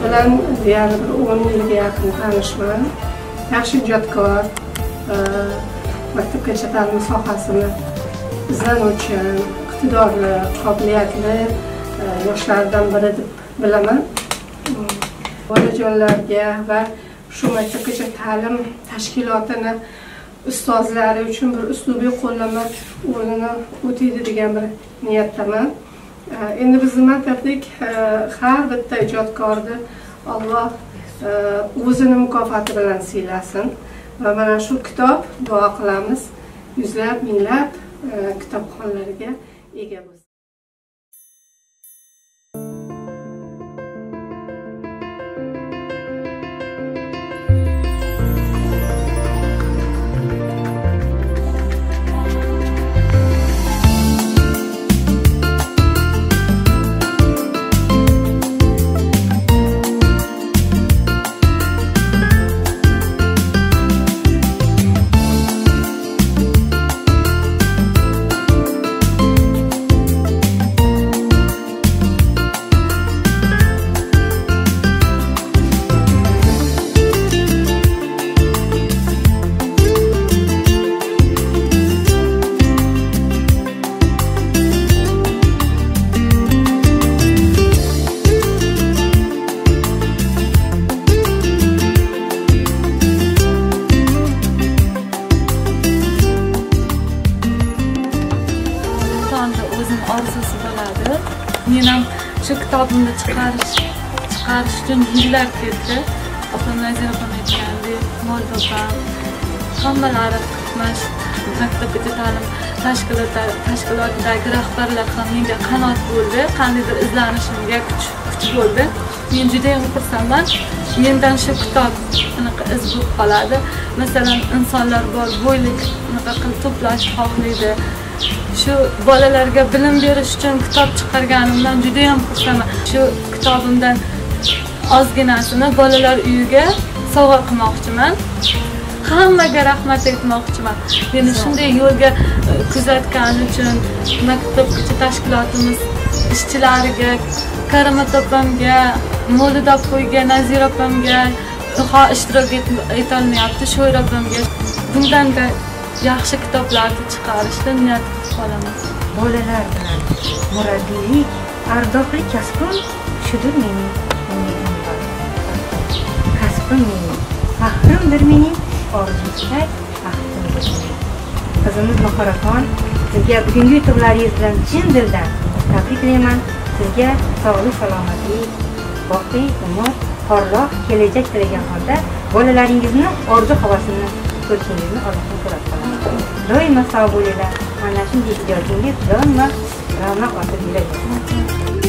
bilan deyarli bir 10 yilga yaqin tanishman. Yaxshi ijodkor, maktabgacha ta'lim sohasini izlanuvchi, iqtidorli, qobiliyatli yoshlardan biri deb bilaman. Bolajonlarga va shu maktabgacha ta'lim tashkilotini ustozlari uchun bir uslubiy qo'llama o'rnini o'taydi degan bir niyatdaman. Endi bizning maktabdek har bitta ijodkorni Alloh o'zini mukofoti bilan siylasin va mana shu kitob duo qilamiz yuzlab minglab kitobxonlarga ega bo'lsin. Orzusi bo'ladi. Men ham shu kitobimni chiqarish uchun yillar ketdi. Opam Nazira opam aytgandek, Moldova hammalari qatnash maktabgacha ta'lim tashkilotidagi rahbarlar ham menga qanot bo'ldi, qandaydir izlanishimga kuch bo'ldi. Men juda ham xursandman. Mendan shu kitob anaqa iz bo'lib qoladi. Masalan, insonlar bor, bo'ylik anaqa qilib to'plash xohlaydi. Shu bolalarga bilim berish uchun kitob chiqarganimdan juda ham xursandman. Shu kitobimdan ozginasini bolalar uyiga sovg'a qilmoqchiman. Hammaga rahmat aytmoqchiman. Meni shunday yo'lga kuzatgani uchun maktabgacha tashkilotimiz ishchilariga, Karimat opamga, Mo'lida opoyga, Nazira opamga, ishtirok etolmayapti, Sho'ra opamga bundan-da yaxshi kitoblarni chiqarishni niyat qilib qolaman. Bolalar bilan murabbiylik, ardoqli kasbim shudir mening umidimdir. Kasbim mening, faxrimdir mening, orzusidak baxtimdir. Qizimiz Mahoraxon, sizga bugungi yutuqlaringiz bilan chin dildan tabriklayman. Sizga sog'lik, salomatlik, boqiy umr, porloq kelajak tilagan holda bolalaringizni orzu-havasini ko'rishingizni Allohdan so'rab qolaman. Doimo sog' bo'linglar. Mana shunday ijodingiz doimo ravnaq ortib yuraversin.